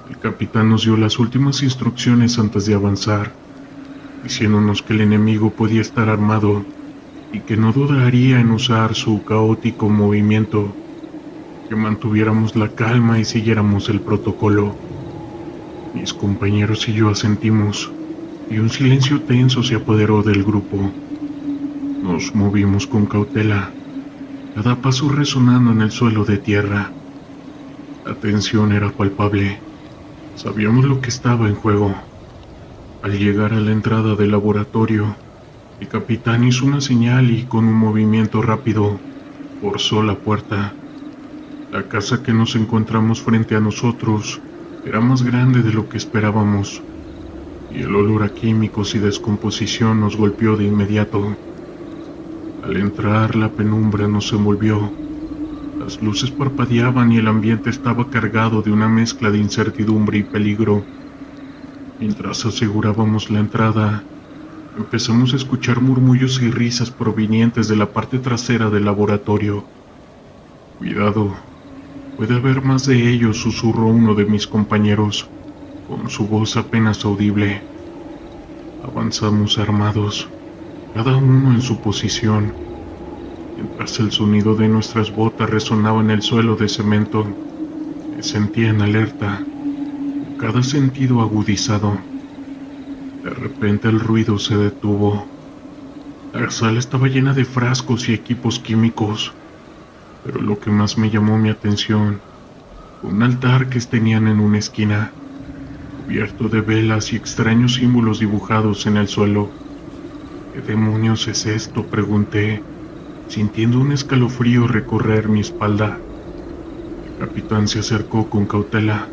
El capitán nos dio las últimas instrucciones antes de avanzar, diciéndonos que el enemigo podía estar armado y que no dudaría en usar su caótico movimiento, que mantuviéramos la calma y siguiéramos el protocolo. Mis compañeros y yo asentimos, y un silencio tenso se apoderó del grupo. Nos movimos con cautela, cada paso resonando en el suelo de tierra. La tensión era palpable. Sabíamos lo que estaba en juego. Al llegar a la entrada del laboratorio, el capitán hizo una señal y, con un movimiento rápido, forzó la puerta. La casa que nos encontramos frente a nosotros era más grande de lo que esperábamos, y el olor a químicos y descomposición nos golpeó de inmediato. Al entrar, la penumbra nos envolvió. Las luces parpadeaban y el ambiente estaba cargado de una mezcla de incertidumbre y peligro. Mientras asegurábamos la entrada, empezamos a escuchar murmullos y risas provenientes de la parte trasera del laboratorio. «Cuidado, puede haber más de ellos», susurró uno de mis compañeros, con su voz apenas audible. Avanzamos armados, cada uno en su posición, mientras el sonido de nuestras botas resonaba en el suelo de cemento. Me sentía en alerta, con cada sentido agudizado. De repente el ruido se detuvo. La sala estaba llena de frascos y equipos químicos, pero lo que más me llamó mi atención fue un altar que tenían en una esquina, cubierto de velas y extraños símbolos dibujados en el suelo. «¿Qué demonios es esto?», pregunté, sintiendo un escalofrío recorrer mi espalda. El capitán se acercó con cautela,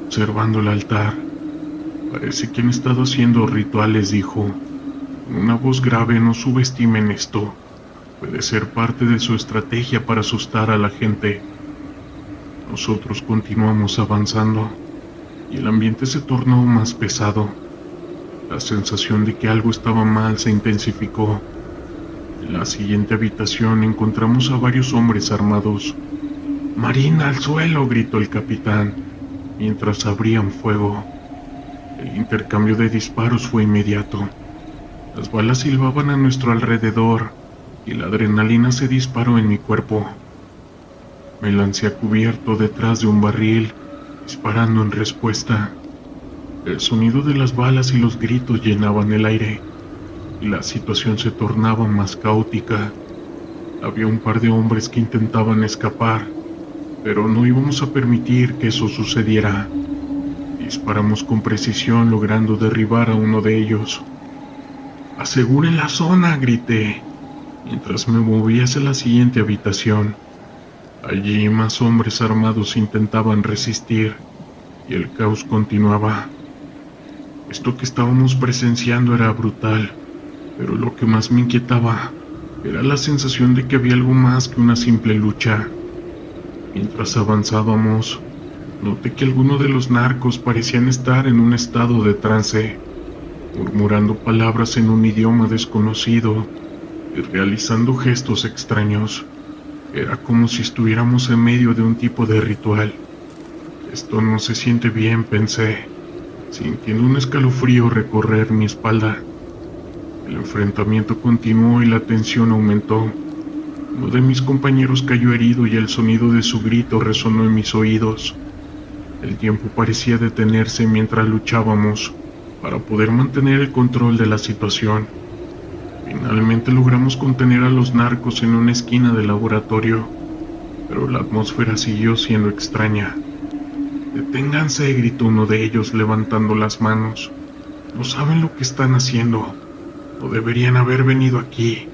observando el altar. «Parece que han estado haciendo rituales», dijo, con una voz grave. «No subestimen esto. Puede ser parte de su estrategia para asustar a la gente». Nosotros continuamos avanzando, y el ambiente se tornó más pesado. La sensación de que algo estaba mal se intensificó. En la siguiente habitación encontramos a varios hombres armados. «¡Marina, al suelo!», gritó el capitán, mientras abrían fuego. El intercambio de disparos fue inmediato. Las balas silbaban a nuestro alrededor y la adrenalina se disparó en mi cuerpo. Me lancé a cubierto detrás de un barril, disparando en respuesta. El sonido de las balas y los gritos llenaban el aire, y la situación se tornaba más caótica. Había un par de hombres que intentaban escapar, pero no íbamos a permitir que eso sucediera. Disparamos con precisión, logrando derribar a uno de ellos. «¡Aseguren la zona!», grité, mientras me movía hacia la siguiente habitación. Allí más hombres armados intentaban resistir, y el caos continuaba. Esto que estábamos presenciando era brutal, pero lo que más me inquietaba era la sensación de que había algo más que una simple lucha. Mientras avanzábamos, noté que algunos de los narcos parecían estar en un estado de trance, murmurando palabras en un idioma desconocido y realizando gestos extraños. Era como si estuviéramos en medio de un tipo de ritual. Esto no se siente bien, pensé, sintiendo un escalofrío recorrer mi espalda. El enfrentamiento continuó y la tensión aumentó. Uno de mis compañeros cayó herido y el sonido de su grito resonó en mis oídos. El tiempo parecía detenerse mientras luchábamos para poder mantener el control de la situación. Finalmente logramos contener a los narcos en una esquina del laboratorio, pero la atmósfera siguió siendo extraña. «¡Deténganse!», gritó uno de ellos levantando las manos. «No saben lo que están haciendo. No deberían haber venido aquí».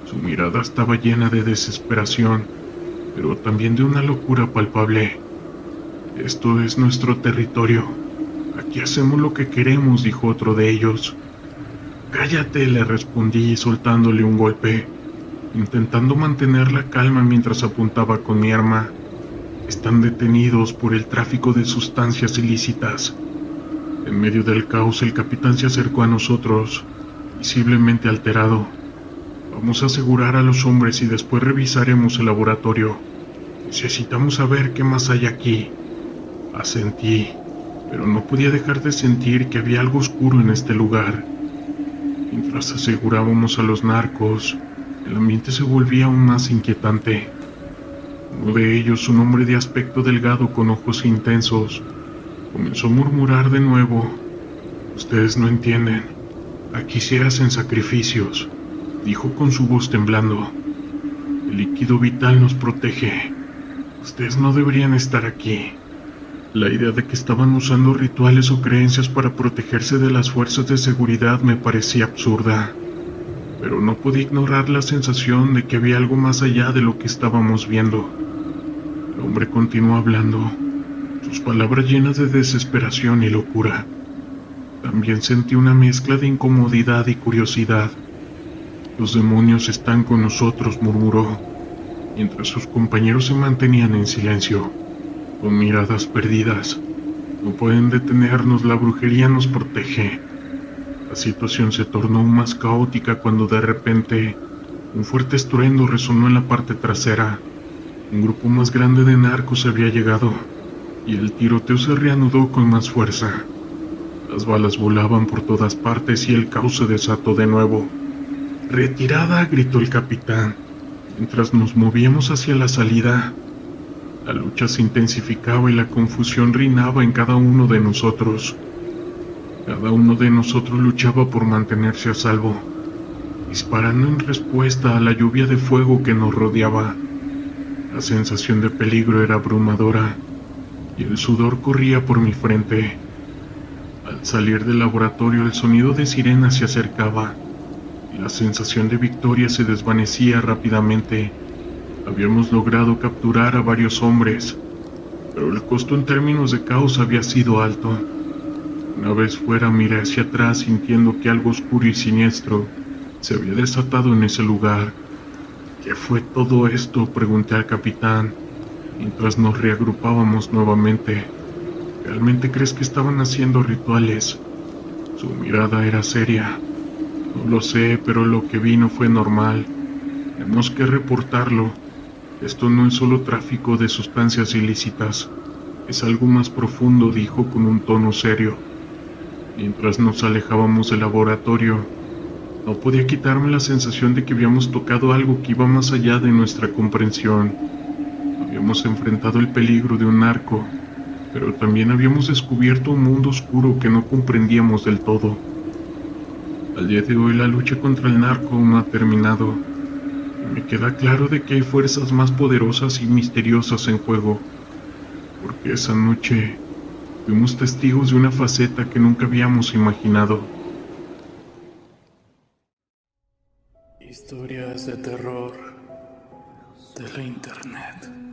Su mirada estaba llena de desesperación, pero también de una locura palpable. «Esto es nuestro territorio. Aquí hacemos lo que queremos», dijo otro de ellos. «Cállate», le respondí soltándole un golpe, intentando mantener la calma mientras apuntaba con mi arma. «Están detenidos por el tráfico de sustancias ilícitas». En medio del caos, el capitán se acercó a nosotros, visiblemente alterado. «Vamos a asegurar a los hombres y después revisaremos el laboratorio. Necesitamos saber qué más hay aquí». Asentí, pero no podía dejar de sentir que había algo oscuro en este lugar. Mientras asegurábamos a los narcos, el ambiente se volvía aún más inquietante. Uno de ellos, un hombre de aspecto delgado con ojos intensos, comenzó a murmurar de nuevo. «Ustedes no entienden. Aquí se hacen sacrificios», dijo con su voz temblando. «El líquido vital nos protege. Ustedes no deberían estar aquí». La idea de que estaban usando rituales o creencias para protegerse de las fuerzas de seguridad me parecía absurda, pero no podía ignorar la sensación de que había algo más allá de lo que estábamos viendo. El hombre continuó hablando, sus palabras llenas de desesperación y locura. También sentí una mezcla de incomodidad y curiosidad. «Los demonios están con nosotros», murmuró, mientras sus compañeros se mantenían en silencio, con miradas perdidas. «No pueden detenernos, la brujería nos protege». La situación se tornó aún más caótica cuando de repente un fuerte estruendo resonó en la parte trasera. Un grupo más grande de narcos había llegado, y el tiroteo se reanudó con más fuerza. Las balas volaban por todas partes y el caos se desató de nuevo. «¡Retirada!», gritó el capitán, mientras nos movíamos hacia la salida. La lucha se intensificaba y la confusión reinaba en cada uno de nosotros. Cada uno de nosotros luchaba por mantenerse a salvo, disparando en respuesta a la lluvia de fuego que nos rodeaba. La sensación de peligro era abrumadora, y el sudor corría por mi frente. Al salir del laboratorio, el sonido de sirenas se acercaba, y la sensación de victoria se desvanecía rápidamente. Habíamos logrado capturar a varios hombres, pero el costo en términos de caos había sido alto. Una vez fuera, miré hacia atrás sintiendo que algo oscuro y siniestro se había desatado en ese lugar. «¿Qué fue todo esto?», pregunté al capitán, mientras nos reagrupábamos nuevamente. ¿Realmente crees que estaban haciendo rituales? Su mirada era seria. No lo sé, pero lo que vi no fue normal. Tenemos que reportarlo. Esto no es solo tráfico de sustancias ilícitas. Es algo más profundo, dijo con un tono serio. Mientras nos alejábamos del laboratorio, no podía quitarme la sensación de que habíamos tocado algo que iba más allá de nuestra comprensión. Habíamos enfrentado el peligro de un narco, pero también habíamos descubierto un mundo oscuro que no comprendíamos del todo. Al día de hoy la lucha contra el narco aún no ha terminado, y me queda claro de que hay fuerzas más poderosas y misteriosas en juego, porque esa noche fuimos testigos de una faceta que nunca habíamos imaginado. Historias de terror de la internet.